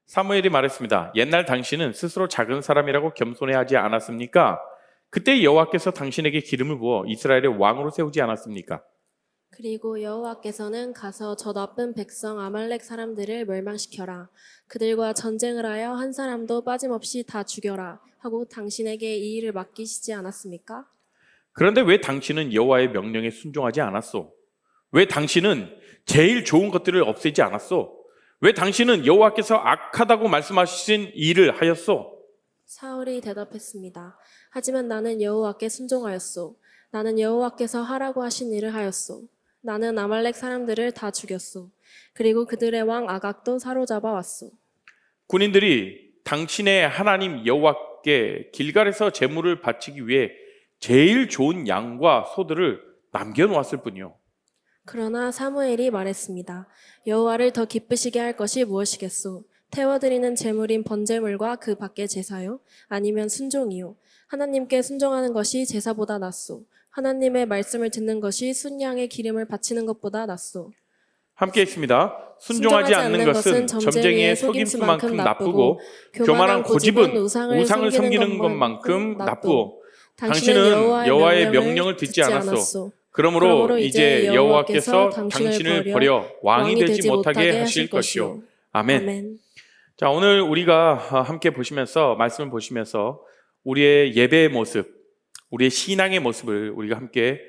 사무엘이 말했습니다. 옛날 당신은 스스로 작은 사람이라고 겸손해하지 않았습니까? 그때 여호와께서 당신에게 기름을 부어 이스라엘의 왕으로 세우지 않았습니까? 그리고 여호와께서는 가서 저 나쁜 백성 아말렉 사람들을 멸망시켜라. 그들과 전쟁을 하여 한 사람도 빠짐없이 다 죽여라 하고 당신에게 이 일을 맡기시지 않았습니까? 그런데 왜 당신은 여호와의 명령에 순종하지 않았소? 왜 당신은 제일 좋은 것들을 없애지 않았소? 왜 당신은 여호와께서 악하다고 말씀하신 일을 하였소? 사울이 대답했습니다. 하지만 나는 여호와께 순종하였소. 나는 여호와께서 하라고 하신 일을 하였소. 나는 아말렉 사람들을 다 죽였소. 그리고 그들의 왕 아각도 사로잡아 왔소. 군인들이 당신의 하나님 여호와께 길갈에서 제물을 바치기 위해 제일 좋은 양과 소들을 남겨놓았을 뿐이요. 그러나 사무엘이 말했습니다. 여호와를 더 기쁘시게 할 것이 무엇이겠소? 태워드리는 제물인 번제물과 그 밖의 제사요? 아니면 순종이요? 하나님께 순종하는 것이 제사보다 낫소. 하나님의 말씀을 듣는 것이 순양의 기름을 바치는 것보다 낫소. 함께 있습니다. 순종하지 않는 것은 점쟁이의 속임수만큼 나쁘고 교만한 고집은 우상을 섬기는 것만큼 나쁘오. 당신은 여호와의 명령을 듣지 않았소. 그러므로 이제 여호와께서 당신을 버려 왕이 되지 못하게 하실 것이요. 아멘. 자, 오늘 우리가 함께 보시면서 말씀을 보시면서 우리의 예배의 모습, 우리의 신앙의 모습을 우리가 함께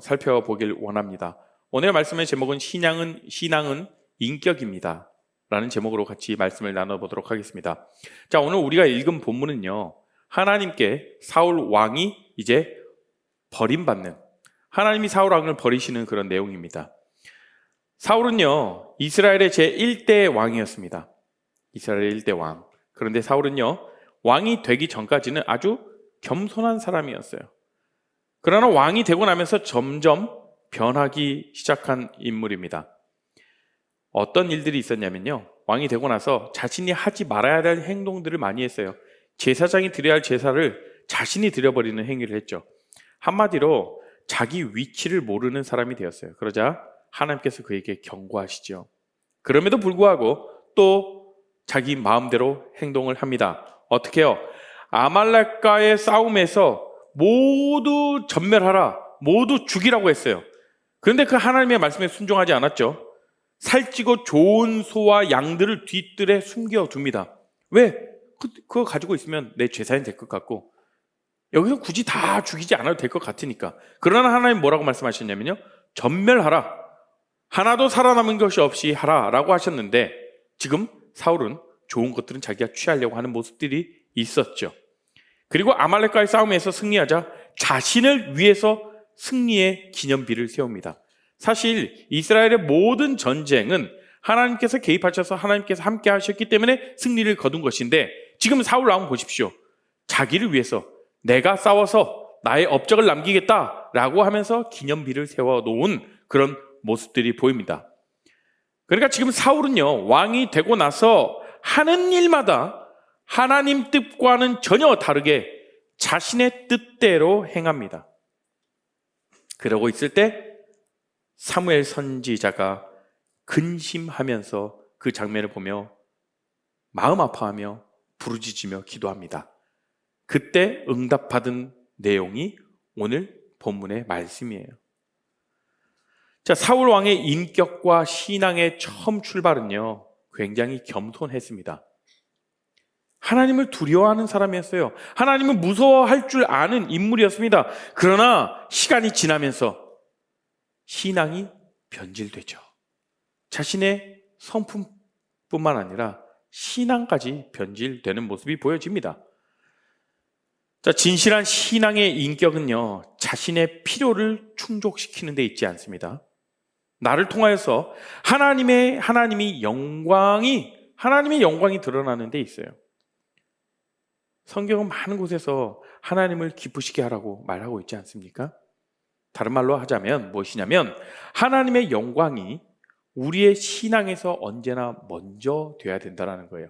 살펴보길 원합니다. 오늘 말씀의 제목은 신앙은 인격입니다 라는 제목으로 같이 말씀을 나눠보도록 하겠습니다. 자, 오늘 우리가 읽은 본문은요, 하나님께 사울 왕이 이제 버림받는, 하나님이 사울 왕을 버리시는 그런 내용입니다. 사울은요, 이스라엘의 제1대 왕이었습니다. 이스라엘의 1대 왕. 그런데 사울은요, 왕이 되기 전까지는 아주 겸손한 사람이었어요. 그러나 왕이 되고 나면서 점점 변하기 시작한 인물입니다. 어떤 일들이 있었냐면요, 왕이 되고 나서 자신이 하지 말아야 될 행동들을 많이 했어요. 제사장이 드려야 할 제사를 자신이 드려버리는 행위를 했죠. 한마디로 자기 위치를 모르는 사람이 되었어요. 그러자 하나님께서 그에게 경고하시죠. 그럼에도 불구하고 또 자기 마음대로 행동을 합니다. 어떻게 해요? 아말렉과의 싸움에서 모두 전멸하라, 모두 죽이라고 했어요. 그런데 그 하나님의 말씀에 순종하지 않았죠. 살찌고 좋은 소와 양들을 뒤뜰에 숨겨둡니다. 왜? 그거 가지고 있으면 내 재산이 될 것 같고 여기서 굳이 다 죽이지 않아도 될 것 같으니까. 그러나 하나님 뭐라고 말씀하셨냐면요, 전멸하라, 하나도 살아남은 것이 없이 하라 라고 하셨는데, 지금 사울은 좋은 것들은 자기가 취하려고 하는 모습들이 있었죠. 그리고 아말렉과의 싸움에서 승리하자 자신을 위해서 승리의 기념비를 세웁니다. 사실 이스라엘의 모든 전쟁은 하나님께서 개입하셔서 하나님께서 함께 하셨기 때문에 승리를 거둔 것인데, 지금 사울 왕 보십시오. 자기를 위해서 내가 싸워서 나의 업적을 남기겠다라고 하면서 기념비를 세워놓은 그런 모습들이 보입니다. 그러니까 지금 사울은요, 왕이 되고 나서 하는 일마다 하나님 뜻과는 전혀 다르게 자신의 뜻대로 행합니다. 그러고 있을 때 사무엘 선지자가 근심하면서 그 장면을 보며 마음 아파하며 부르짖으며 기도합니다. 그때 응답받은 내용이 오늘 본문의 말씀이에요. 자, 사울 왕의 인격과 신앙의 처음 출발은요, 굉장히 겸손했습니다. 하나님을 두려워하는 사람이었어요. 하나님을 무서워할 줄 아는 인물이었습니다. 그러나 시간이 지나면서 신앙이 변질되죠. 자신의 성품뿐만 아니라 신앙까지 변질되는 모습이 보여집니다. 자, 진실한 신앙의 인격은요, 자신의 필요를 충족시키는 데 있지 않습니다. 나를 통하여서 하나님의 영광이 드러나는 데 있어요. 성경은 많은 곳에서 하나님을 기쁘시게 하라고 말하고 있지 않습니까? 다른 말로 하자면 무엇이냐면, 하나님의 영광이 우리의 신앙에서 언제나 먼저 돼야 된다는 거예요.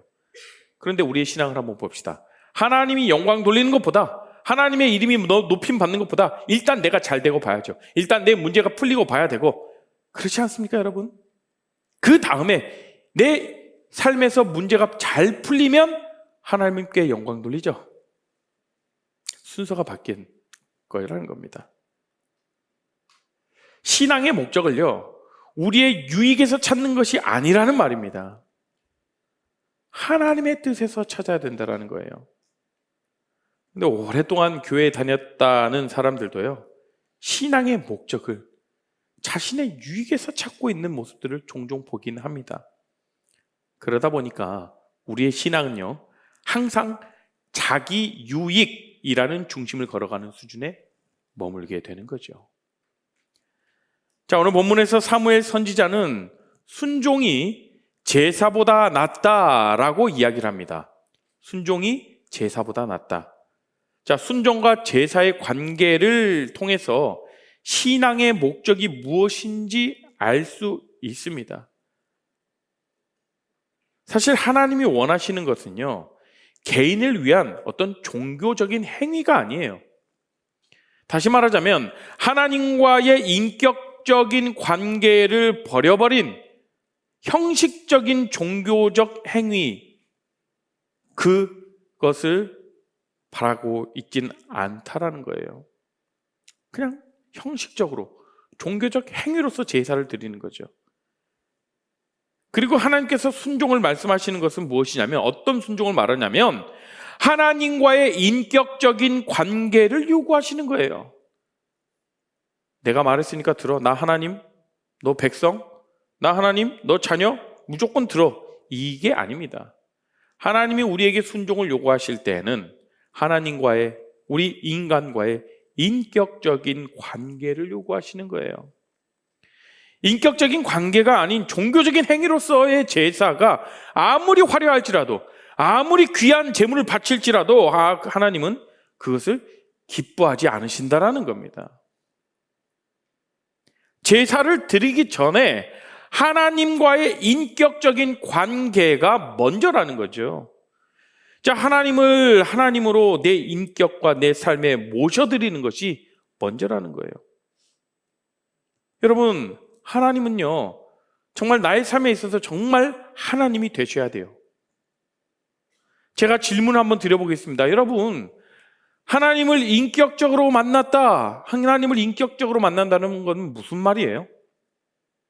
그런데 우리의 신앙을 한번 봅시다. 하나님이 영광 돌리는 것보다, 하나님의 이름이 높임 받는 것보다 일단 내가 잘 되고 봐야죠. 일단 내 문제가 풀리고 봐야 되고, 그렇지 않습니까, 여러분? 그 다음에 내 삶에서 문제가 잘 풀리면 하나님께 영광 돌리죠. 순서가 바뀐 거라는 겁니다. 신앙의 목적을요, 우리의 유익에서 찾는 것이 아니라는 말입니다. 하나님의 뜻에서 찾아야 된다는 거예요. 근데 오랫동안 교회에 다녔다는 사람들도요, 신앙의 목적을 자신의 유익에서 찾고 있는 모습들을 종종 보긴 합니다. 그러다 보니까 우리의 신앙은요, 항상 자기 유익이라는 중심을 걸어가는 수준에 머물게 되는 거죠. 자, 오늘 본문에서 사무엘 선지자는 순종이 제사보다 낫다라고 이야기를 합니다. 순종이 제사보다 낫다. 자, 순종과 제사의 관계를 통해서 신앙의 목적이 무엇인지 알 수 있습니다. 사실 하나님이 원하시는 것은요, 개인을 위한 어떤 종교적인 행위가 아니에요. 다시 말하자면 하나님과의 인격적인 관계를 버려버린 형식적인 종교적 행위, 그것을 바라고 있진 않다라는 거예요. 그냥 형식적으로 종교적 행위로서 제사를 드리는 거죠. 그리고 하나님께서 순종을 말씀하시는 것은 무엇이냐면, 어떤 순종을 말하냐면 하나님과의 인격적인 관계를 요구하시는 거예요. 내가 말했으니까 들어. 나 하나님, 너 백성, 나 하나님, 너 자녀, 무조건 들어. 이게 아닙니다. 하나님이 우리에게 순종을 요구하실 때에는 하나님과의, 우리 인간과의 인격적인 관계를 요구하시는 거예요. 인격적인 관계가 아닌 종교적인 행위로서의 제사가 아무리 화려할지라도, 아무리 귀한 제물을 바칠지라도 하나님은 그것을 기뻐하지 않으신다라는 겁니다. 제사를 드리기 전에 하나님과의 인격적인 관계가 먼저라는 거죠. 자, 하나님으로 내 인격과 내 삶에 모셔드리는 것이 먼저라는 거예요. 여러분, 하나님은요, 정말 나의 삶에 있어서 정말 하나님이 되셔야 돼요. 제가 질문을 한번 드려보겠습니다. 여러분, 하나님을 인격적으로 만났다. 하나님을 인격적으로 만난다는 건 무슨 말이에요?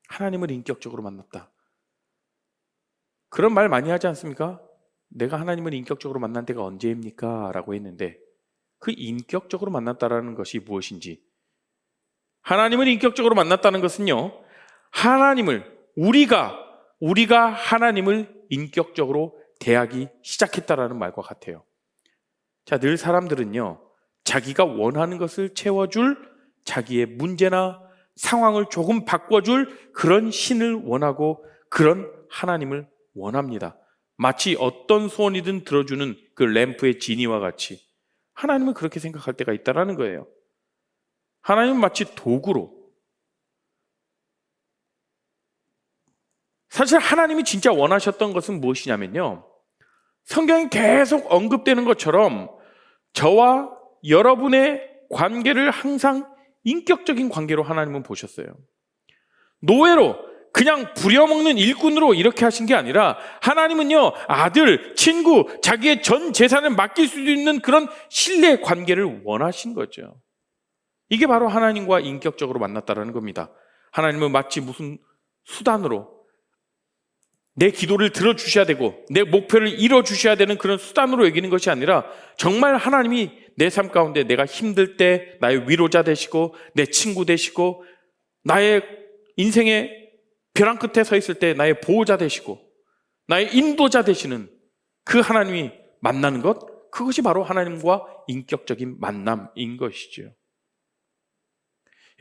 하나님을 인격적으로 만났다. 그런 말 많이 하지 않습니까? 내가 하나님을 인격적으로 만난 때가 언제입니까? 라고 했는데, 그 인격적으로 만났다라는 것이 무엇인지, 하나님을 인격적으로 만났다는 것은요, 우리가 하나님을 인격적으로 대하기 시작했다라는 말과 같아요. 자, 늘 사람들은요, 자기가 원하는 것을 채워줄, 자기의 문제나 상황을 조금 바꿔줄 그런 신을 원하고 그런 하나님을 원합니다. 마치 어떤 소원이든 들어주는 그 램프의 지니와 같이 하나님은 그렇게 생각할 때가 있다는 거예요. 하나님은 마치 도구로, 사실 하나님이 진짜 원하셨던 것은 무엇이냐면요, 성경에 계속 언급되는 것처럼 저와 여러분의 관계를 항상 인격적인 관계로 하나님은 보셨어요. 노예로, 그냥 부려먹는 일꾼으로 이렇게 하신 게 아니라 하나님은요, 아들, 친구, 자기의 전 재산을 맡길 수 있는 그런 신뢰의 관계를 원하신 거죠. 이게 바로 하나님과 인격적으로 만났다는 겁니다. 하나님은 마치 무슨 수단으로 내 기도를 들어주셔야 되고 내 목표를 이뤄주셔야 되는 그런 수단으로 여기는 것이 아니라, 정말 하나님이 내 삶 가운데 내가 힘들 때 나의 위로자 되시고, 내 친구 되시고, 나의 인생의 벼랑 끝에 서 있을 때 나의 보호자 되시고, 나의 인도자 되시는 그 하나님이 만나는 것, 그것이 바로 하나님과 인격적인 만남인 것이죠.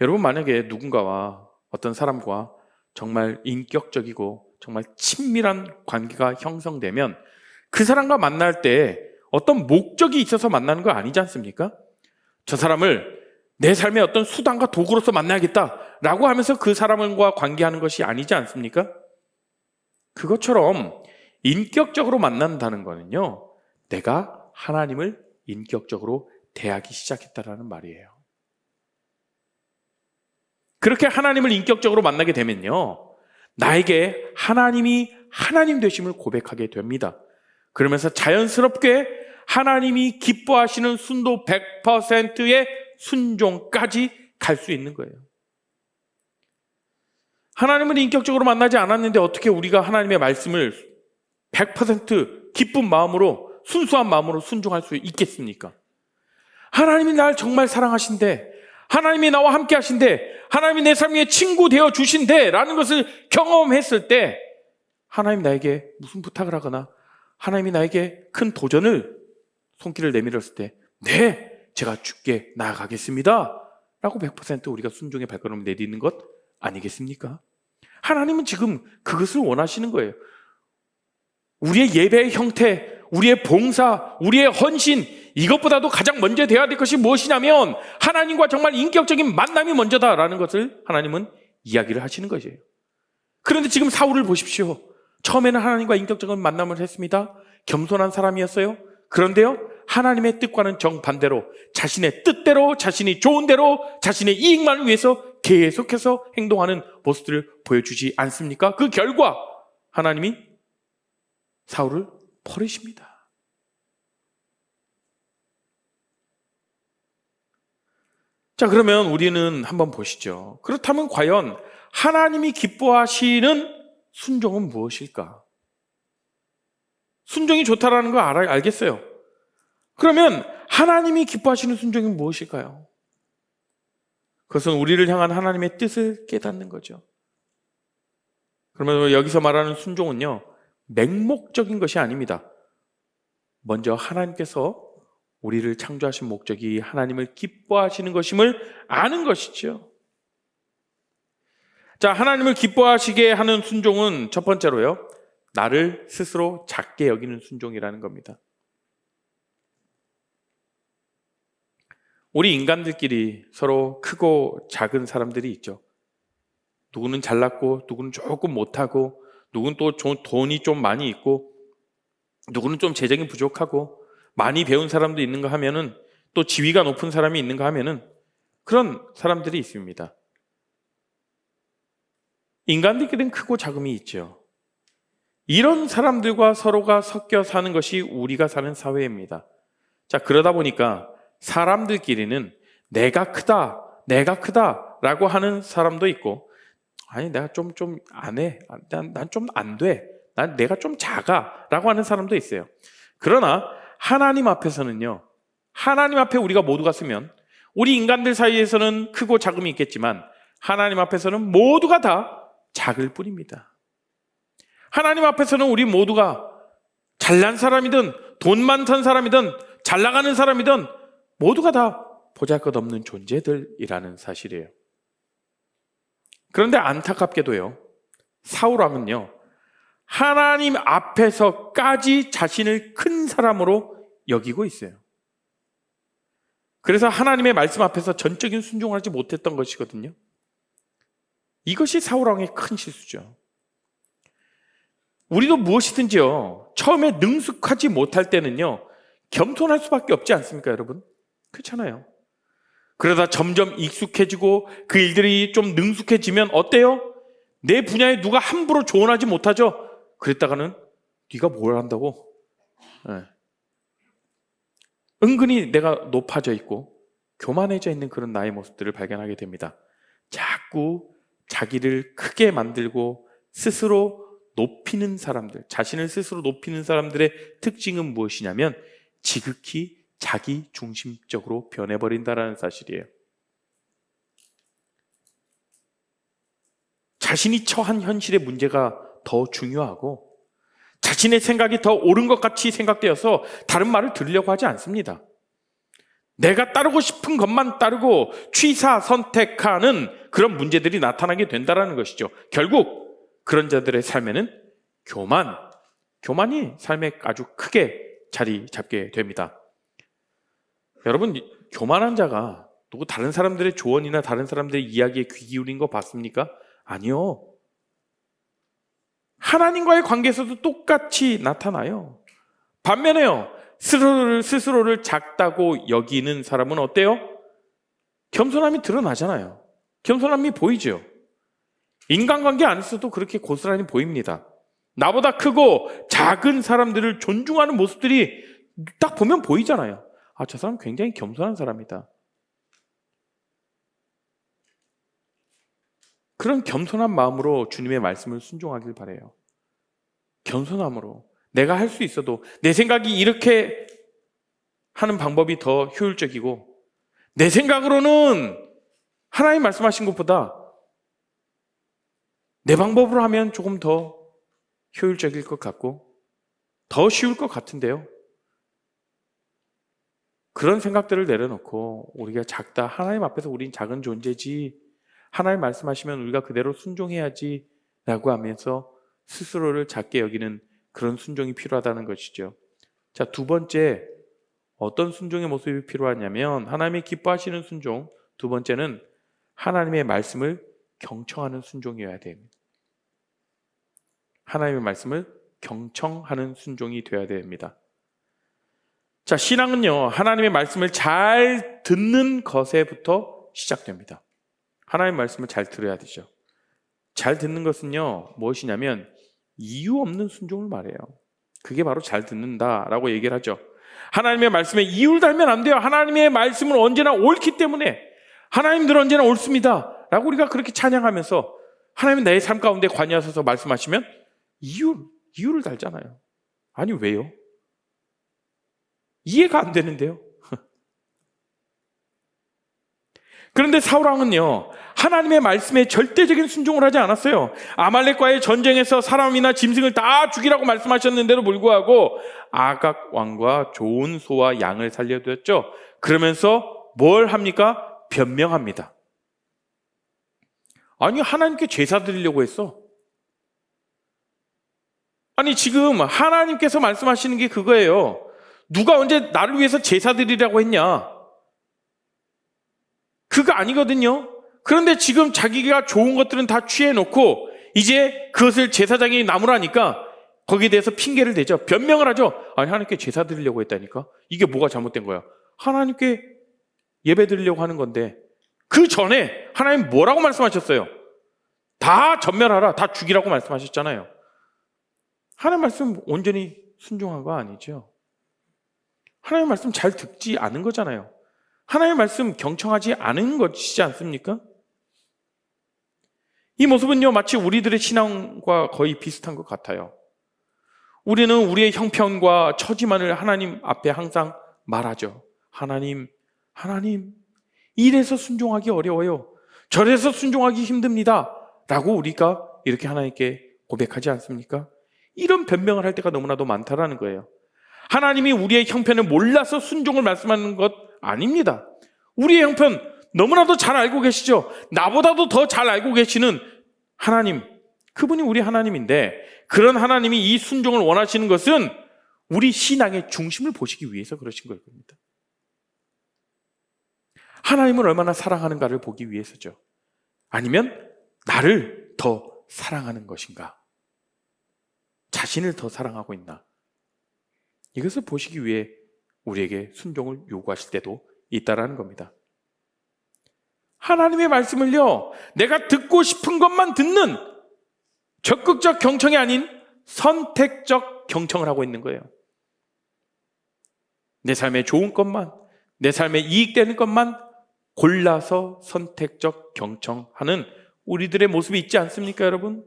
여러분, 만약에 누군가와, 어떤 사람과 정말 인격적이고 정말 친밀한 관계가 형성되면 그 사람과 만날 때 어떤 목적이 있어서 만나는 거 아니지 않습니까? 저 사람을 내 삶의 어떤 수단과 도구로서 만나야겠다라고 하면서 그 사람과 관계하는 것이 아니지 않습니까? 그것처럼 인격적으로 만난다는 거는요, 내가 하나님을 인격적으로 대하기 시작했다라는 말이에요. 그렇게 하나님을 인격적으로 만나게 되면요, 나에게 하나님이 하나님 되심을 고백하게 됩니다. 그러면서 자연스럽게 하나님이 기뻐하시는 순도 100%의 순종까지 갈 수 있는 거예요. 하나님을 인격적으로 만나지 않았는데 어떻게 우리가 하나님의 말씀을 100% 기쁜 마음으로, 순수한 마음으로 순종할 수 있겠습니까? 하나님이 날 정말 사랑하신대, 하나님이 나와 함께 하신대, 하나님이 내 삶 위에 친구 되어 주신대 라는 것을 경험했을 때 하나님 나에게 무슨 부탁을 하거나 하나님이 나에게 큰 도전을, 손길을 내밀었을 때 네, 제가 주께 나아가겠습니다 라고 100% 우리가 순종의 발걸음을 내딛는 것 아니겠습니까? 하나님은 지금 그것을 원하시는 거예요. 우리의 예배의 형태, 우리의 봉사, 우리의 헌신, 이것보다도 가장 먼저 되어야 될 것이 무엇이냐면 하나님과 정말 인격적인 만남이 먼저다라는 것을 하나님은 이야기를 하시는 것이에요. 그런데 지금 사울을 보십시오. 처음에는 하나님과 인격적인 만남을 했습니다. 겸손한 사람이었어요. 그런데요, 하나님의 뜻과는 정반대로 자신의 뜻대로, 자신이 좋은 대로, 자신의 이익만을 위해서 계속해서 행동하는 모습들을 보여주지 않습니까? 그 결과 하나님이 사울을 버리십니다. 자, 그러면 우리는 한번 보시죠. 그렇다면 과연 하나님이 기뻐하시는 순종은 무엇일까? 순종이 좋다라는 거 알겠어요. 그러면 하나님이 기뻐하시는 순종이 무엇일까요? 그것은 우리를 향한 하나님의 뜻을 깨닫는 거죠. 그러면 여기서 말하는 순종은요, 맹목적인 것이 아닙니다. 먼저 하나님께서 우리를 창조하신 목적이 하나님을 기뻐하시는 것임을 아는 것이죠. 자, 하나님을 기뻐하시게 하는 순종은 첫 번째로요, 나를 스스로 작게 여기는 순종이라는 겁니다. 우리 인간들끼리 서로 크고 작은 사람들이 있죠. 누구는 잘났고, 누구는 조금 못하고, 누구는 또 돈이 좀 많이 있고, 누구는 좀 재정이 부족하고, 많이 배운 사람도 있는가 하면은, 또 지위가 높은 사람이 있는가 하면은, 그런 사람들이 있습니다. 인간들끼리는 크고 작음이 있죠. 이런 사람들과 서로가 섞여 사는 것이 우리가 사는 사회입니다. 자, 그러다 보니까 사람들끼리는 내가 크다 라고 하는 사람도 있고, 아니 내가 좀 안 해, 난 좀 안 돼, 내가 좀 작아 라고 하는 사람도 있어요. 그러나 하나님 앞에서는요, 하나님 앞에 우리가 모두가 서면, 우리 인간들 사이에서는 크고 작음이 있겠지만 하나님 앞에서는 모두가 다 작을 뿐입니다. 하나님 앞에서는 우리 모두가 잘난 사람이든 돈 많던 사람이든 잘 나가는 사람이든 모두가 다 보잘것없는 존재들이라는 사실이에요. 그런데 안타깝게도요, 사울왕은요, 하나님 앞에서까지 자신을 큰 사람으로 여기고 있어요. 그래서 하나님의 말씀 앞에서 전적인 순종을 하지 못했던 것이거든요. 이것이 사울왕의 큰 실수죠. 우리도 무엇이든지요, 처음에 능숙하지 못할 때는요, 겸손할 수밖에 없지 않습니까, 여러분? 그렇잖아요. 그러다 점점 익숙해지고 그 일들이 좀 능숙해지면 어때요? 내 분야에 누가 함부로 조언하지 못하죠? 그랬다가는 네가 뭘 한다고? 네. 은근히 내가 높아져 있고 교만해져 있는 그런 나의 모습들을 발견하게 됩니다. 자꾸 자기를 크게 만들고 스스로 높이는 사람들, 자신을 스스로 높이는 사람들의 특징은 무엇이냐면 지극히 자기 중심적으로 변해버린다는 사실이에요. 자신이 처한 현실의 문제가 더 중요하고 자신의 생각이 더 옳은 것 같이 생각되어서 다른 말을 들으려고 하지 않습니다. 내가 따르고 싶은 것만 따르고 취사 선택하는 그런 문제들이 나타나게 된다는 것이죠. 결국 그런 자들의 삶에는 교만이 삶에 아주 크게 자리 잡게 됩니다. 여러분, 교만한 자가 누구 다른 사람들의 조언이나 다른 사람들의 이야기에 귀 기울인 거 봤습니까? 아니요. 하나님과의 관계에서도 똑같이 나타나요. 반면에요, 스스로를 작다고 여기는 사람은 어때요? 겸손함이 드러나잖아요. 겸손함이 보이죠. 인간관계 안에서도 그렇게 고스란히 보입니다. 나보다 크고 작은 사람들을 존중하는 모습들이 딱 보면 보이잖아요. 아, 저 사람 굉장히 겸손한 사람이다. 그런 겸손한 마음으로 주님의 말씀을 순종하길 바라요. 겸손함으로. 내가 할 수 있어도 내 생각이 이렇게 하는 방법이 더 효율적이고 내 생각으로는 하나님 말씀하신 것보다 내 방법으로 하면 조금 더 효율적일 것 같고 더 쉬울 것 같은데요. 그런 생각들을 내려놓고 우리가 작다, 하나님 앞에서 우린 작은 존재지, 하나님 말씀하시면 우리가 그대로 순종해야지 라고 하면서 스스로를 작게 여기는 그런 순종이 필요하다는 것이죠. 자, 두 번째, 어떤 순종의 모습이 필요하냐면 하나님이 기뻐하시는 순종, 두 번째는 하나님의 말씀을 경청하는 순종이어야 됩니다. 하나님의 말씀을 경청하는 순종이 되어야 됩니다. 자, 신앙은요, 하나님의 말씀을 잘 듣는 것에부터 시작됩니다. 하나님의 말씀을 잘 들어야 되죠. 잘 듣는 것은요, 무엇이냐면 이유 없는 순종을 말해요. 그게 바로 잘 듣는다라고 얘기를 하죠. 하나님의 말씀에 이유를 달면 안 돼요. 하나님의 말씀은 언제나 옳기 때문에 하나님들 언제나 옳습니다 라고 우리가 그렇게 찬양하면서 하나님은 내 삶 가운데 관여하셔서 말씀하시면 이유를 달잖아요. 아니, 왜요? 이해가 안 되는데요. 그런데 사울왕은요, 하나님의 말씀에 절대적인 순종을 하지 않았어요. 아말렉과의 전쟁에서 사람이나 짐승을 다 죽이라고 말씀하셨는데도 불구하고 아각 왕과 좋은 소와 양을 살려두었죠. 그러면서 뭘 합니까? 변명합니다. 아니, 하나님께 제사 드리려고 했어. 아니, 지금 하나님께서 말씀하시는 게 그거예요. 누가 언제 나를 위해서 제사 드리라고 했냐? 그거 아니거든요. 그런데 지금 자기가 좋은 것들은 다 취해놓고 이제 그것을 제사장이 나무라니까 거기에 대해서 핑계를 대죠. 변명을 하죠. 아니, 하나님께 제사 드리려고 했다니까? 이게 뭐가 잘못된 거야? 하나님께 예배 드리려고 하는 건데 그 전에 하나님 뭐라고 말씀하셨어요? 다 전멸하라, 다 죽이라고 말씀하셨잖아요. 하나님 말씀 온전히 순종한 거 아니죠? 하나님 말씀 잘 듣지 않은 거잖아요. 하나님 말씀 경청하지 않은 것이지 않습니까? 이 모습은요, 마치 우리들의 신앙과 거의 비슷한 것 같아요. 우리는 우리의 형편과 처지만을 하나님 앞에 항상 말하죠. 하나님, 이래서 순종하기 어려워요. 저래서 순종하기 힘듭니다 라고 우리가 이렇게 하나님께 고백하지 않습니까? 이런 변명을 할 때가 너무나도 많다라는 거예요. 하나님이 우리의 형편을 몰라서 순종을 말씀하는 것 아닙니다. 우리의 형편 너무나도 잘 알고 계시죠? 나보다도 더 잘 알고 계시는 하나님, 그분이 우리 하나님인데 그런 하나님이 이 순종을 원하시는 것은 우리 신앙의 중심을 보시기 위해서 그러신 걸 겁니다. 하나님을 얼마나 사랑하는가를 보기 위해서죠. 아니면 나를 더 사랑하는 것인가? 자신을 더 사랑하고 있나? 이것을 보시기 위해 우리에게 순종을 요구하실 때도 있다라는 겁니다. 하나님의 말씀을요, 내가 듣고 싶은 것만 듣는 적극적 경청이 아닌 선택적 경청을 하고 있는 거예요. 내 삶에 좋은 것만, 내 삶에 이익되는 것만 골라서 선택적 경청하는 우리들의 모습이 있지 않습니까, 여러분?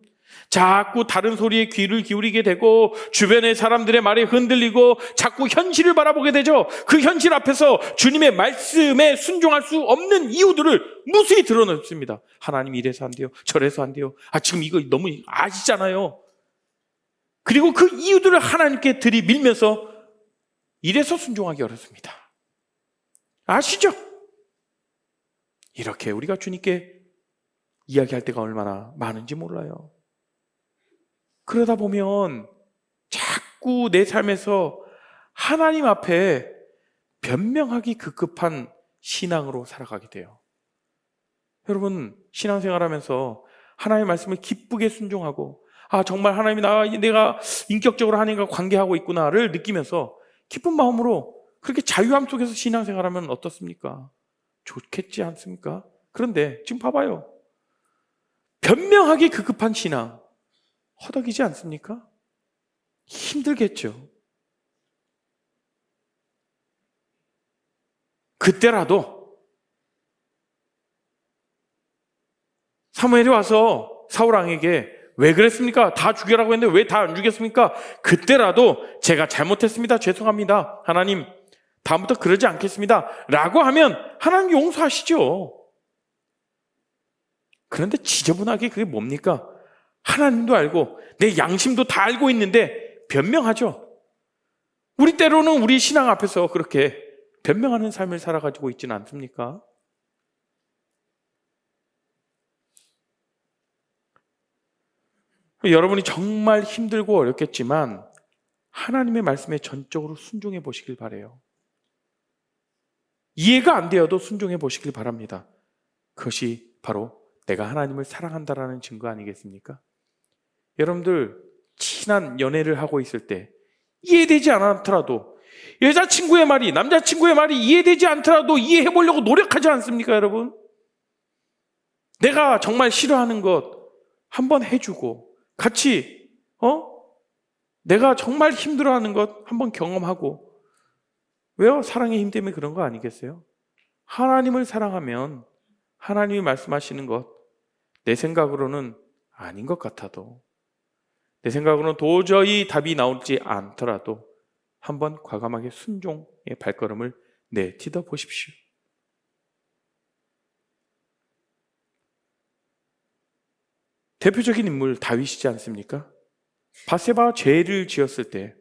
자꾸 다른 소리에 귀를 기울이게 되고 주변의 사람들의 말에 흔들리고 자꾸 현실을 바라보게 되죠. 그 현실 앞에서 주님의 말씀에 순종할 수 없는 이유들을 무수히 드러냈습니다. 하나님 이래서 안 돼요, 저래서 안 돼요. 지금 이거 너무 아시잖아요. 그리고 그 이유들을 하나님께 들이밀면서 이래서 순종하기 어렵습니다. 아시죠? 이렇게 우리가 주님께 이야기할 때가 얼마나 많은지 몰라요. 그러다 보면 자꾸 내 삶에서 하나님 앞에 변명하기 급급한 신앙으로 살아가게 돼요. 여러분, 신앙생활하면서 하나님의 말씀을 기쁘게 순종하고 정말 하나님이 내가 인격적으로 하나님과 관계하고 있구나를 느끼면서 기쁜 마음으로 그렇게 자유함 속에서 신앙생활하면 어떻습니까? 좋겠지 않습니까? 그런데 지금 봐봐요. 변명하기 급급한 신앙 허덕이지 않습니까? 힘들겠죠. 그때라도 사무엘이 와서 사울 왕에게 왜 그랬습니까? 다 죽여라고 했는데 왜 다 안 죽였습니까? 그때라도 제가 잘못했습니다. 죄송합니다. 하나님, 다음부터 그러지 않겠습니다. 라고 하면 하나님 용서하시죠. 그런데 지저분하게 그게 뭡니까? 하나님도 알고 내 양심도 다 알고 있는데 변명하죠. 우리 때로는 우리 신앙 앞에서 그렇게 변명하는 삶을 살아가지고 있지는 않습니까? 여러분이 정말 힘들고 어렵겠지만 하나님의 말씀에 전적으로 순종해 보시길 바라요. 이해가 안 되어도 순종해 보시길 바랍니다. 그것이 바로 내가 하나님을 사랑한다라는 증거 아니겠습니까? 여러분들 친한 연애를 하고 있을 때 이해되지 않더라도 여자친구의 말이 남자친구의 말이 이해되지 않더라도 이해해 보려고 노력하지 않습니까, 여러분? 내가 정말 싫어하는 것 한번 해주고 같이 내가 정말 힘들어하는 것 한번 경험하고. 왜요? 사랑의 힘 때문에 그런 거 아니겠어요? 하나님을 사랑하면 하나님이 말씀하시는 것 내 생각으로는 아닌 것 같아도, 내 생각으로는 도저히 답이 나오지 않더라도 한번 과감하게 순종의 발걸음을 내딛어 보십시오. 대표적인 인물 다윗이지 않습니까? 바세바와 죄를 지었을 때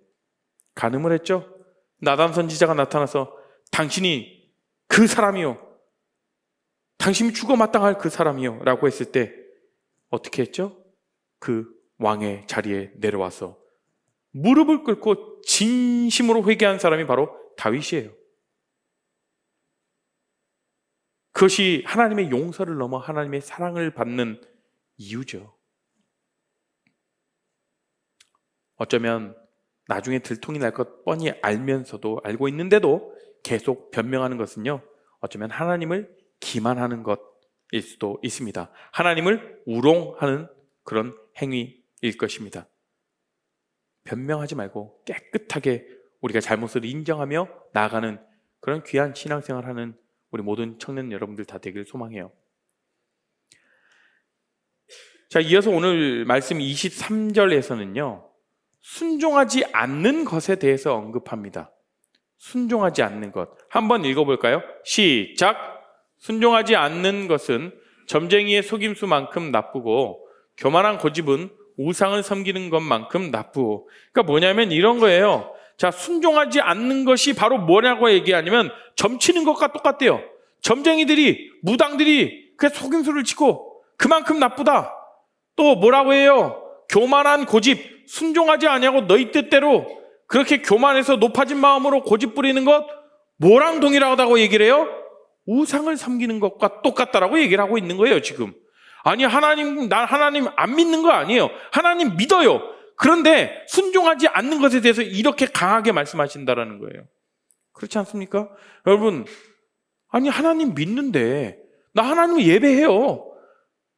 간음을 했죠. 나단 선지자가 나타나서 당신이 그 사람이요, 당신이 죽어 마땅할 그 사람이요 라고 했을 때 어떻게 했죠? 그 왕의 자리에 내려와서 무릎을 꿇고 진심으로 회개한 사람이 바로 다윗이에요. 그것이 하나님의 용서를 넘어 하나님의 사랑을 받는 이유죠. 어쩌면 나중에 들통이 날 것 뻔히 알면서도, 알고 있는데도 계속 변명하는 것은요, 어쩌면 하나님을 기만하는 것일 수도 있습니다. 하나님을 우롱하는 그런 행위일 것입니다. 변명하지 말고 깨끗하게 우리가 잘못을 인정하며 나아가는 그런 귀한 신앙생활하는 우리 모든 청년 여러분들 다 되길 소망해요. 자, 이어서 오늘 말씀 23절에서는요 순종하지 않는 것에 대해서 언급합니다. 순종하지 않는 것 한번 읽어볼까요? 시작! 순종하지 않는 것은 점쟁이의 속임수만큼 나쁘고 교만한 고집은 우상을 섬기는 것만큼 나쁘고. 그러니까 뭐냐면 이런 거예요. 자, 순종하지 않는 것이 바로 뭐냐고 얘기하냐면 점치는 것과 똑같대요. 점쟁이들이, 무당들이 그 속임수를 치고 그만큼 나쁘다. 또 뭐라고 해요? 교만한 고집, 순종하지 아니하고 너희 뜻대로 그렇게 교만해서 높아진 마음으로 고집 부리는 것 뭐랑 동일하다고 얘기를 해요? 우상을 섬기는 것과 똑같다라고 얘기를 하고 있는 거예요, 지금. 아니, 난 하나님 안 믿는 거 아니에요. 하나님 믿어요. 그런데 순종하지 않는 것에 대해서 이렇게 강하게 말씀하신다라는 거예요. 그렇지 않습니까? 여러분, 아니, 하나님 믿는데 나 하나님 예배해요.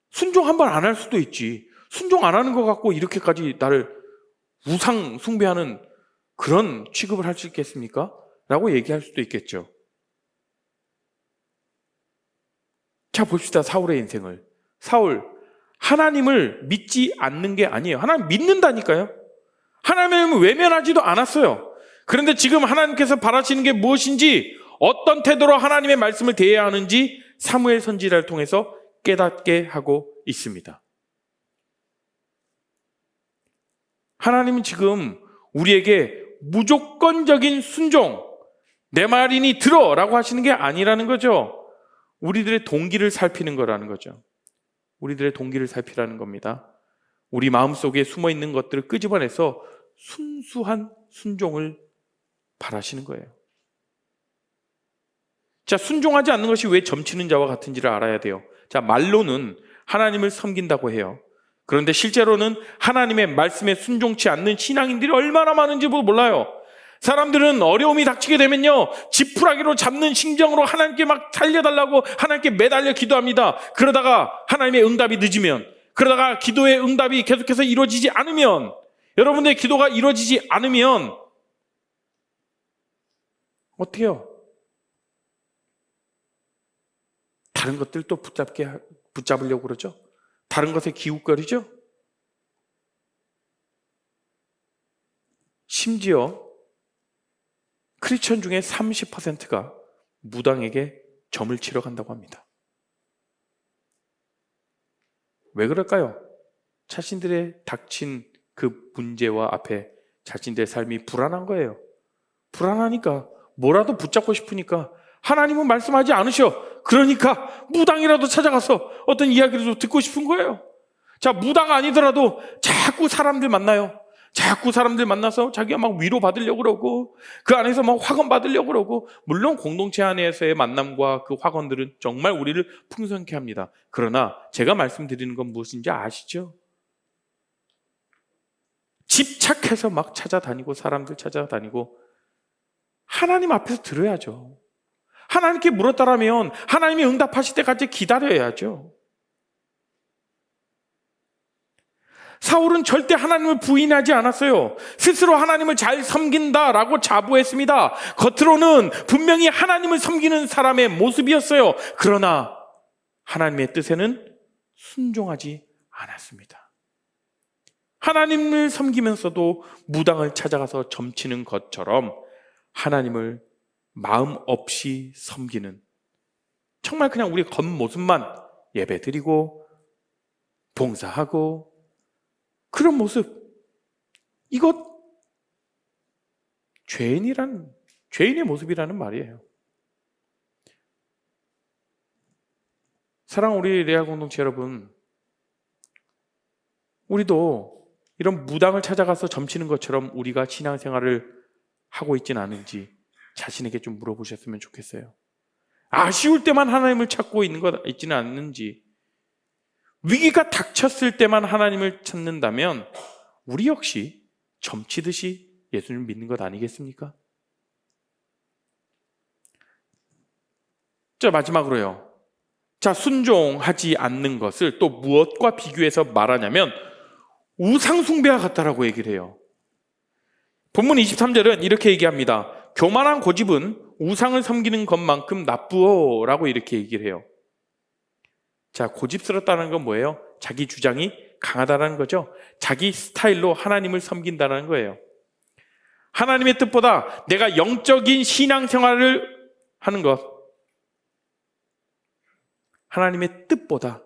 순종 한 번 안 할 수도 있지. 순종 안 하는 것 같고 이렇게까지 나를 우상 숭배하는 그런 취급을 할 수 있겠습니까? 라고 얘기할 수도 있겠죠. 자, 봅시다. 사울의 인생을. 사울, 하나님을 믿지 않는 게 아니에요. 하나님 믿는다니까요. 하나님을 외면하지도 않았어요. 그런데 지금 하나님께서 바라시는 게 무엇인지, 어떤 태도로 하나님의 말씀을 대해야 하는지 사무엘 선지자를 통해서 깨닫게 하고 있습니다. 하나님은 지금 우리에게 무조건적인 순종, 내 말이니 들어라고 하시는 게 아니라는 거죠. 우리들의 동기를 살피는 거라는 거죠. 우리들의 동기를 살피라는 겁니다. 우리 마음속에 숨어있는 것들을 끄집어내서 순수한 순종을 바라시는 거예요. 자, 순종하지 않는 것이 왜 점치는 자와 같은지를 알아야 돼요. 자, 말로는 하나님을 섬긴다고 해요. 그런데 실제로는 하나님의 말씀에 순종치 않는 신앙인들이 얼마나 많은지 몰라요. 사람들은 어려움이 닥치게 되면요, 지푸라기로 잡는 심정으로 하나님께 막 살려달라고 하나님께 매달려 기도합니다. 그러다가 하나님의 응답이 늦으면, 그러다가 기도의 응답이 계속해서 이루어지지 않으면 여러분의 기도가 이루어지지 않으면 어떻게 해요? 다른 것들 또 붙잡으려고 그러죠? 다른 것에 기웃거리죠? 심지어 크리스천 중에 30%가 무당에게 점을 치러 간다고 합니다. 왜 그럴까요? 자신들의 닥친 그 문제와 앞에 자신들의 삶이 불안한 거예요. 불안하니까 뭐라도 붙잡고 싶으니까 하나님은 말씀하지 않으셔. 그러니까 무당이라도 찾아가서 어떤 이야기를 좀 듣고 싶은 거예요. 자, 무당 아니더라도 자꾸 사람들 만나요. 자꾸 사람들 만나서 자기가 막 위로받으려고 그러고 그 안에서 막 확언 받으려고 그러고, 물론 공동체 안에서의 만남과 그 확언들은 정말 우리를 풍성케 합니다. 그러나 제가 말씀드리는 건 무엇인지 아시죠? 집착해서 막 찾아다니고 사람들 찾아다니고 하나님 앞에서 들어야죠. 하나님께 물었다라면 하나님이 응답하실 때까지 기다려야죠. 사울은 절대 하나님을 부인하지 않았어요. 스스로 하나님을 잘 섬긴다라고 자부했습니다. 겉으로는 분명히 하나님을 섬기는 사람의 모습이었어요. 그러나 하나님의 뜻에는 순종하지 않았습니다. 하나님을 섬기면서도 무당을 찾아가서 점치는 것처럼 하나님을 마음 없이 섬기는, 정말 그냥 우리 겉모습만 예배드리고 봉사하고 그런 모습, 이것 죄인의 모습이라는 말이에요. 사랑하는 우리 레아 공동체 여러분, 우리도 이런 무당을 찾아가서 점치는 것처럼 우리가 신앙생활을 하고 있지는 않은지 자신에게 좀 물어보셨으면 좋겠어요. 아쉬울 때만 하나님을 찾고 있는 것 있지는 않는지, 위기가 닥쳤을 때만 하나님을 찾는다면 우리 역시 점치듯이 예수님을 믿는 것 아니겠습니까? 자, 마지막으로요. 자, 순종하지 않는 것을 또 무엇과 비교해서 말하냐면 우상숭배와 같다라고 얘기를 해요. 본문 23절은 이렇게 얘기합니다. 교만한 고집은 우상을 섬기는 것만큼 나쁘어라고 이렇게 얘기를 해요. 자, 고집스럽다는 건 뭐예요? 자기 주장이 강하다는 거죠. 자기 스타일로 하나님을 섬긴다는 거예요. 하나님의 뜻보다 내가 영적인 신앙생활을 하는 것, 하나님의 뜻보다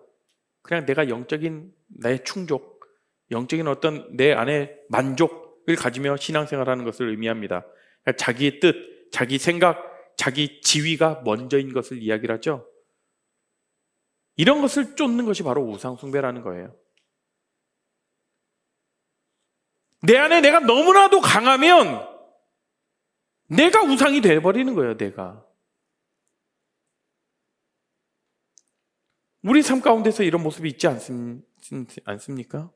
그냥 내가 영적인 나의 충족, 영적인 어떤 내 안의 만족을 가지며 신앙생활하는 것을 의미합니다. 그러니까 자기의 뜻, 자기 생각, 자기 지위가 먼저인 것을 이야기를 하죠. 이런 것을 쫓는 것이 바로 우상숭배라는 거예요. 내 안에 내가 너무나도 강하면 내가 우상이 되어버리는 거예요. 내가. 우리 삶 가운데서 이런 모습이 있지 않습니까?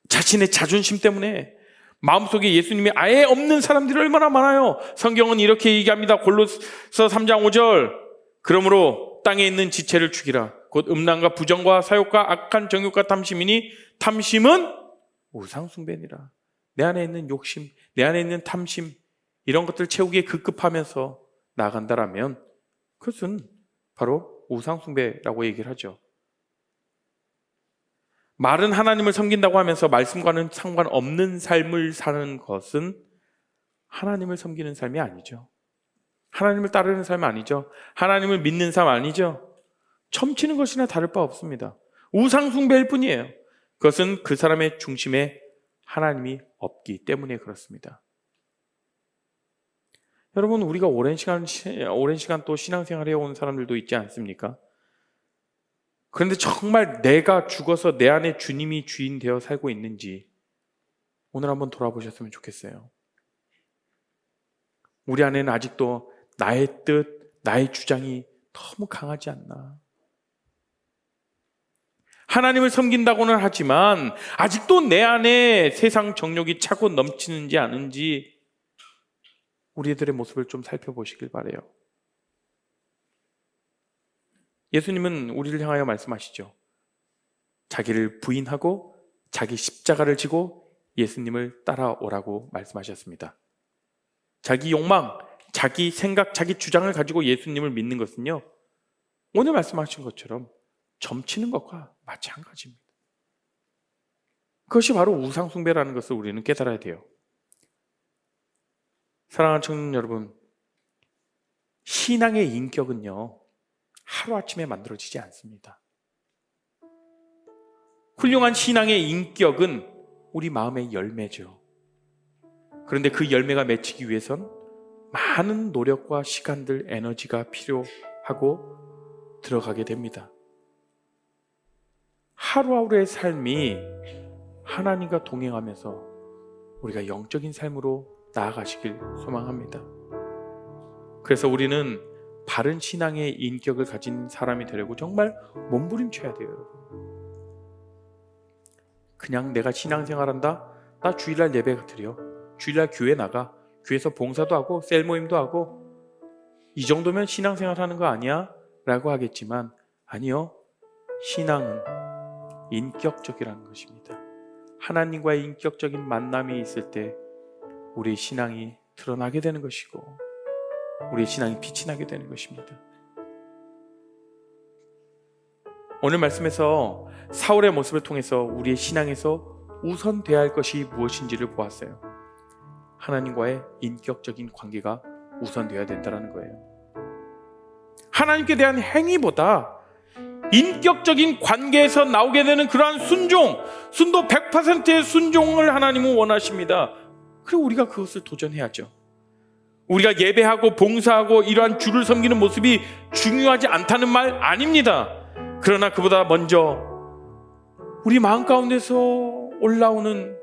자신의 자존심 때문에 마음속에 예수님이 아예 없는 사람들이 얼마나 많아요. 성경은 이렇게 얘기합니다. 골로새 3장 5절. 그러므로 땅에 있는 지체를 죽이라. 곧 음란과 부정과 사욕과 악한 정욕과 탐심이니 탐심은 우상숭배니라. 내 안에 있는 욕심, 내 안에 있는 탐심, 이런 것들 채우기에 급급하면서 나아간다라면 그것은 바로 우상숭배라고 얘기를 하죠. 말은 하나님을 섬긴다고 하면서 말씀과는 상관없는 삶을 사는 것은 하나님을 섬기는 삶이 아니죠. 하나님을 따르는 삶 아니죠. 하나님을 믿는 삶 아니죠. 점치는 것이나 다를 바 없습니다. 우상숭배일 뿐이에요. 그것은 그 사람의 중심에 하나님이 없기 때문에 그렇습니다. 여러분, 우리가 오랜 시간 또 신앙생활 해온 사람들도 있지 않습니까? 그런데 정말 내가 죽어서 내 안에 주님이 주인 되어 살고 있는지 오늘 한번 돌아보셨으면 좋겠어요. 우리 안에는 아직도 나의 뜻, 나의 주장이 너무 강하지 않나. 하나님을 섬긴다고는 하지만 아직도 내 안에 세상 정욕이 차고 넘치는지 아닌지 우리들의 모습을 좀 살펴보시길 바라요. 예수님은 우리를 향하여 말씀하시죠. 자기를 부인하고 자기 십자가를 지고 예수님을 따라오라고 말씀하셨습니다. 자기 욕망, 자기 생각, 자기 주장을 가지고 예수님을 믿는 것은요, 오늘 말씀하신 것처럼 점치는 것과 마찬가지입니다. 그것이 바로 우상숭배라는 것을 우리는 깨달아야 돼요. 사랑하는 청년 여러분, 신앙의 인격은요, 하루아침에 만들어지지 않습니다. 훌륭한 신앙의 인격은 우리 마음의 열매죠. 그런데 그 열매가 맺히기 위해선 많은 노력과 시간들, 에너지가 필요하고 들어가게 됩니다. 하루하루의 삶이 하나님과 동행하면서 우리가 영적인 삶으로 나아가시길 소망합니다. 그래서 우리는 바른 신앙의 인격을 가진 사람이 되려고 정말 몸부림쳐야 돼요, 여러분. 그냥 내가 신앙생활한다, 나 주일날 예배 드려, 주일날 교회 나가, 교회에서 봉사도 하고 셀 모임도 하고, 이 정도면 신앙생활하는 거 아니야? 라고 하겠지만 아니요, 신앙은 인격적이라는 것입니다. 하나님과의 인격적인 만남이 있을 때 우리의 신앙이 드러나게 되는 것이고 우리의 신앙이 빛이 나게 되는 것입니다. 오늘 말씀에서 사울의 모습을 통해서 우리의 신앙에서 우선돼야 할 것이 무엇인지를 보았어요. 하나님과의 인격적인 관계가 우선되어야 된다는 거예요. 하나님께 대한 행위보다 인격적인 관계에서 나오게 되는 그러한 순도 100%의 순종을 하나님은 원하십니다. 그리고 우리가 그것을 도전해야죠. 우리가 예배하고 봉사하고 이러한 주를 섬기는 모습이 중요하지 않다는 말 아닙니다. 그러나 그보다 먼저 우리 마음 가운데서 올라오는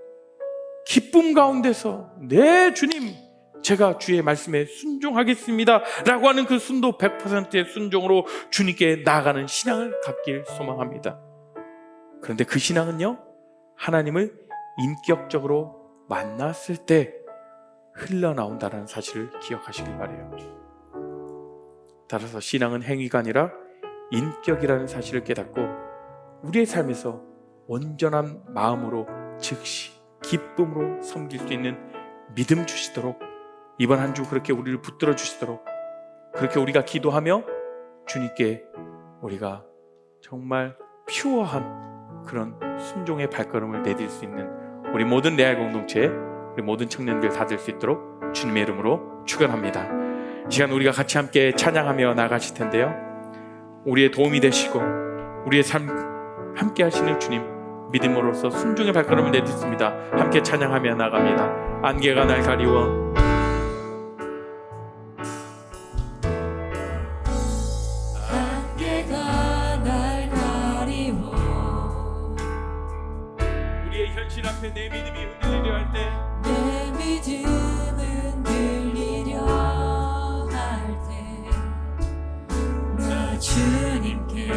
기쁨 가운데서 네 주님, 제가 주의 말씀에 순종하겠습니다 라고 하는 그 순도 100%의 순종으로 주님께 나아가는 신앙을 갖길 소망합니다. 그런데 그 신앙은요, 하나님을 인격적으로 만났을 때 흘러나온다는 사실을 기억하시길 바라요. 따라서 신앙은 행위가 아니라 인격이라는 사실을 깨닫고 우리의 삶에서 온전한 마음으로 즉시 기쁨으로 섬길 수 있는 믿음 주시도록, 이번 한 주 그렇게 우리를 붙들어 주시도록, 그렇게 우리가 기도하며 주님께 우리가 정말 퓨어한 그런 순종의 발걸음을 내딜 수 있는 우리 모든 레알 공동체, 우리 모든 청년들 다 될 수 있도록 주님의 이름으로 축원합니다. 이 시간 우리가 같이 함께 찬양하며 나가실 텐데요, 우리의 도움이 되시고 우리의 삶 함께 하시는 주님, 믿음으로써 순종의 발걸음을 내딛습니다. 함께 찬양하며 나갑니다. 안개가 날 가리워 우리의 현실 앞에 내 믿음이 흔들리려 할 때, 내 믿음은 들리려 할 때 나 주님께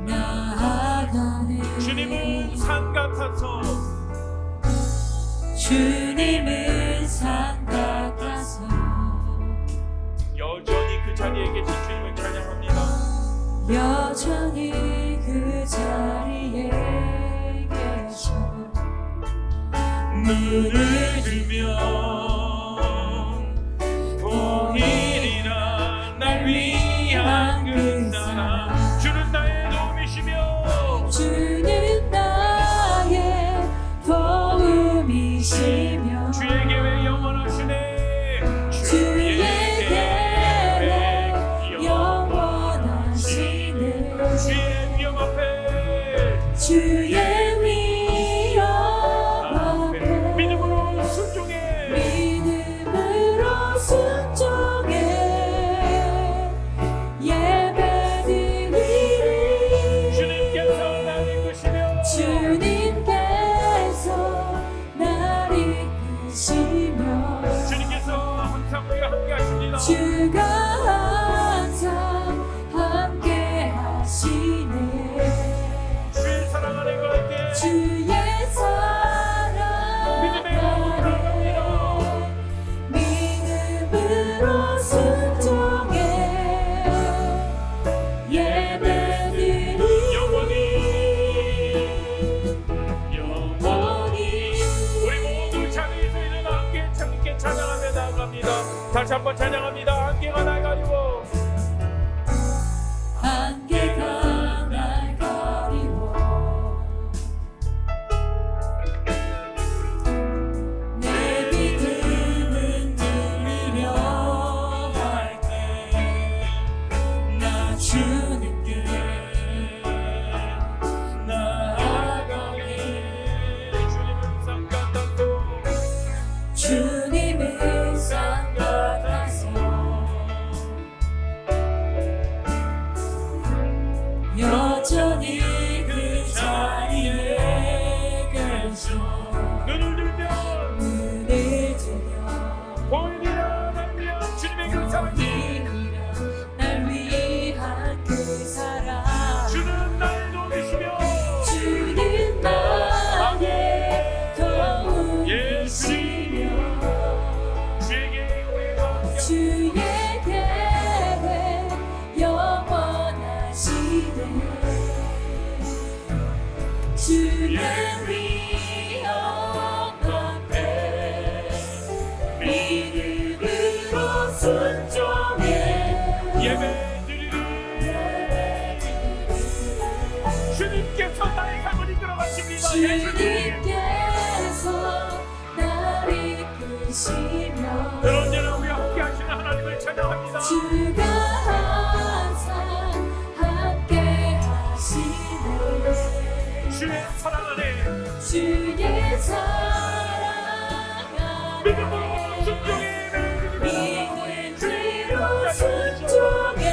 나아가는 주님은 산 같아서, 주님은 산 같아서 여전히 그 자리에 계신 주님을 찬양합니다. 여전히 그 자리에 계셔 눈을 들면 보이리라 날 위한 그 사랑. 주는 나의 도움이시며 주는 나의 도움이시며 주의 계획 영원하시네. 주의 계획 영원하시네. 주의 위험 앞에, 주의 위엄 앞에 믿음으로 순종해. 믿음으로 순종해 예배드리리. 주님께서 날 이끄시며 주님께서 날 이끄시며 주님께서 항상 우리가 함께 하십니다. 주가 항상 함께 하시네. 주의 사랑 안에 한번 찬양합니다. 안개가 날 가리워. 안개가 날 가리워 내 믿음은 들리려 할 때 나 주님께 나아가니 주님은 상 같았고 주님은 상 같아서 여전히 그 자리에 계셔 눈을 들면 눈을 들면 보이리라 나면 주님의 그 사랑이 날 위한 그 사랑 주는 날 돕으시며 주는 나의 도우시며 주에게 우리가 주의 계획 영원하시네 주는 위험 앞에 믿음으로 순종해 예배드리리 주님께서 나의 삶을 이끌어 가십니다. 주님께서 날 이끄시며 언제나 우리와 함께 하시는 하나님을 찬양합니다. 주가 항상 함께 하시네 주의 사랑 안에 주의 사랑 믿음으로 안에 순종해 믿음으로 순종해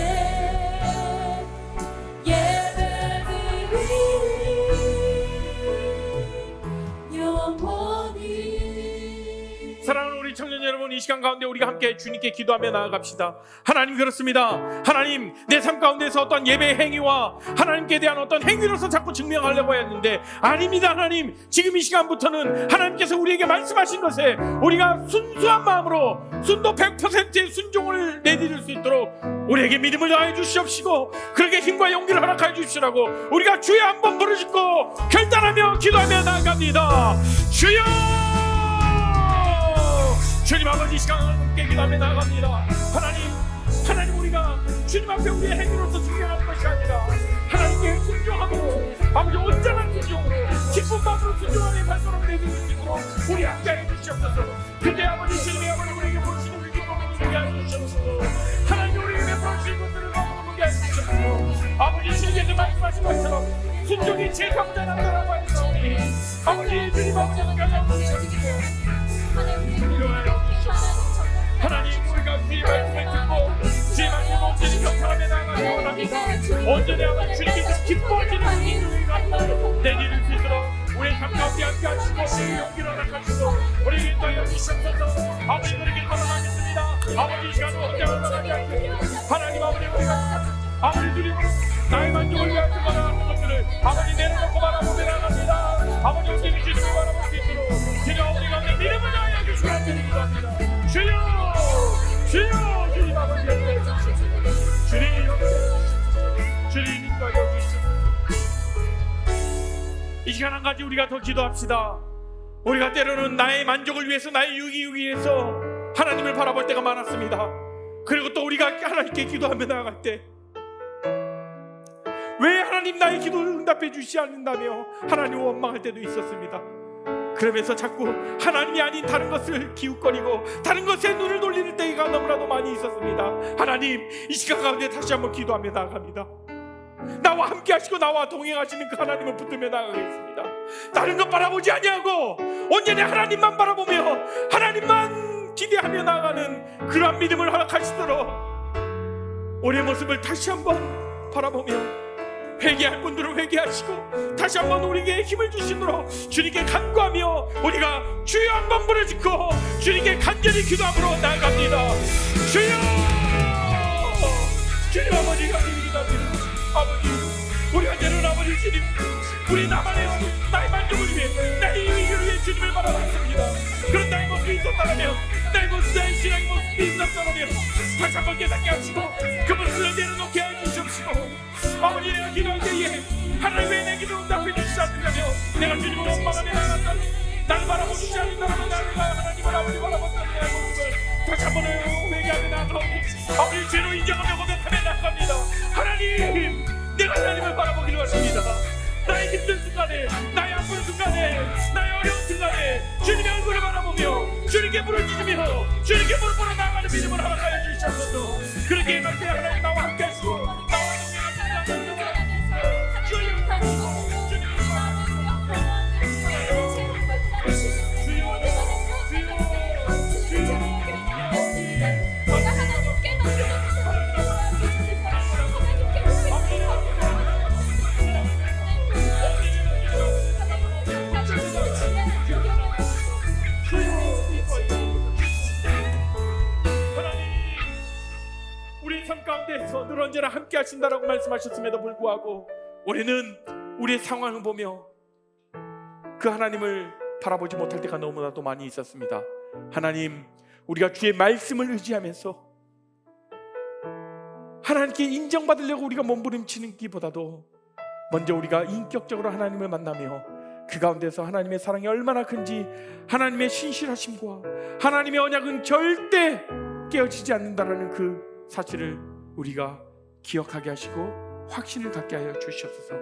예배드리리 영원히 사랑하는 우리 청년 여러분, 이 시간 가운데 우리가 함께 주님께 기도하며 나아갑시다. 하나님, 그렇습니다. 하나님, 내 삶 가운데서 어떤 예배의 행위와 하나님께 대한 어떤 행위로서 자꾸 증명하려고 했는데 아닙니다. 하나님, 지금 이 시간부터는 하나님께서 우리에게 말씀하신 것에 우리가 순수한 마음으로 순도 100%의 순종을 내드릴 수 있도록 우리에게 믿음을 더해 주시옵시고 그에게 힘과 용기를 허락하여 주시라고 우리가 주여 한번 부르짖고 결단하며 기도하며 나아갑니다. 주여! 주님 아버지, 이 시간 함께 기도하며 나아갑니다. 하나님, 우리가 주님 앞에 우리의 행위로서 순종하는 것이 아니라 하나님께 순종함으로 아버지 온전한 순종으로 기쁜 마음으로 순종하는 발걸음을 내드릴 수 있도록 우리 함께 해주시옵소서. 근데 아버지, 주님이 아버지 우리에게 보시는 그 기쁨을 누리게 해주시옵소서. 하나님, 우리에게 보시는 것들을 너무 누리게 해주시옵소서. 아버지, 주님께서 말씀하신 것처럼 순종이 제일 강단한다라고 하시오니 아버지, 주님 앞에 가장 주시옵소서. 하나님, 우리가 주의 말씀을 듣고 주의 말씀을 온전히 경청하며 나아가기 원합니다. 온전히 아버지 주님께서 기뻐하시는 인도가 내리를 수 있도록 우리의 삶 가운데 함께 하시고 우리의 용기를 허락하시고 우리에게 인도하여 주시옵소서. 아버지, 우리에게 걸어가겠습니다. 아버지, 이 시간을 혼자 올라가지 않겠습니다. 하나님, 아버지, 우리가 아버지 주님으로 나의 만족을 위하여 걸어가는 것들을 아버지 내려놓고 바라보며 나갑니다. 아버지, 온전히 주님을 바라볼 수 있도록 주여 우리 가운데 믿음을 다하여 주시라 드립니다. 주여, 주여, 주님 아버지 옆에 주님 옆에 주님 인도하여 주시옵소서. 이 시간 한 가지 우리가 더 기도합시다. 우리가 때로는 나의 만족을 위해서, 나의 유익을 위해서 하나님을 바라볼 때가 많았습니다. 그리고 또 우리가 하나님께 기도하며 나아갈 때 왜 하나님 나의 기도를 응답해 주시지 않는다며 하나님을 원망할 때도 있었습니다. 그러면서 자꾸 하나님이 아닌 다른 것을 기웃거리고 다른 것에 눈을 돌리는 때가 너무나도 많이 있었습니다. 하나님, 이 시간 가운데 다시 한번 기도하며 나아갑니다. 나와 함께 하시고 나와 동행하시는 그 하나님을 붙들며 나아가겠습니다. 다른 것 바라보지 아니하고 온전히 하나님만 바라보며 하나님만 기대하며 나아가는 그러한 믿음을 허락하시도록 우리의 모습을 다시 한번 바라보며 회개할 분들은 회개하시고 다시 한번 우리에게 힘을 주시도록 주님께 간구하며 우리가 주여 한번 부르짖고 주님께 간절히 기도함으로 나아갑니다. 주여, 주님 아버지가 기도합니다. 아버지, 우리가 때로는 아버지 주님, 우리 나만의 나의 만족을 위해, 나의 이익을 위해 주님을 바라봤습니다. 그런 나의 모습이 있었다면, 나의 모습, 나의 신앙의 모습이 있었다면 다시 한번 깨닫게 하시고 그 모습을 내려놓게 해주시옵시고 아버지, 내가 기도할 때에 하나님 왜 내 기도 응답해 주시지 않느냐며 내가 주님을 원망하며 나아간다니 나를 바라보시지 않는다면 나를 하나님을 아버지 바라본다는 나의 모습을 다시 한번 회개하며 나아가오니 우리 죄로 인정하며 고백하며 나아갑니다. 하나님, 내가 하나님을 바라보기를 원합니다. 나의 힘든 순간에, 나의 아픈 순간에, 나의 어려운 순간에 주님의 얼굴을 바라보며 주님께 부르짖으며 주님께 무릎 꿇어 나아가는 믿음을 허락하여 주시옵소서. 그렇게 임할 때 하나님 나와 함께 하시고 나와 우리의 삶 가운데서 늘 언제나 함께 하신다라고 말씀하셨음에도 불구하고 우리는 우리의 상황을 보며 그 하나님을 바라보지 못할 때가 너무나도 많이 있었습니다. 하나님, 우리가 주의 말씀을 의지하면서 하나님께 인정받으려고 우리가 몸부림치는 기보다도 먼저 우리가 인격적으로 하나님을 만나며 그 가운데서 하나님의 사랑이 얼마나 큰지, 하나님의 신실하심과 하나님의 언약은 절대 깨어지지 않는다라는 그 사실을 우리가 기억하게 하시고 확신을 갖게 하여 주시옵소서.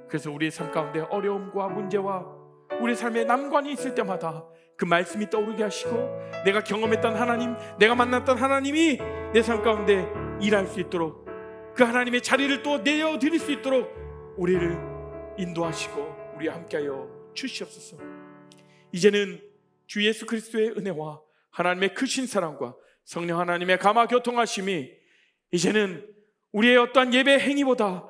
그래서 우리의 삶 가운데 어려움과 문제와 우리 삶에 난관이 있을 때마다 그 말씀이 떠오르게 하시고 내가 경험했던 하나님, 내가 만났던 하나님이 내 삶 가운데 일할 수 있도록 그 하나님의 자리를 또 내어드릴 수 있도록 우리를 인도하시고 우리와 함께하여 주시옵소서. 이제는 주 예수 그리스도의 은혜와 하나님의 크신 사랑과 성령 하나님의 감화 교통하심이 이제는 우리의 어떠한 예배 행위보다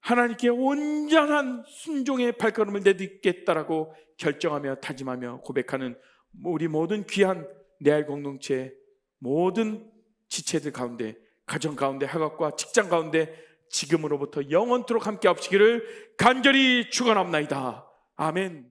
하나님께 온전한 순종의 발걸음을 내딛겠다라고 결정하며 다짐하며 고백하는 우리 모든 귀한 내알 공동체 모든 지체들 가운데, 가정 가운데, 학업과 직장 가운데 지금으로부터 영원토록 함께 하시기를 간절히 축원합나이다. 아멘.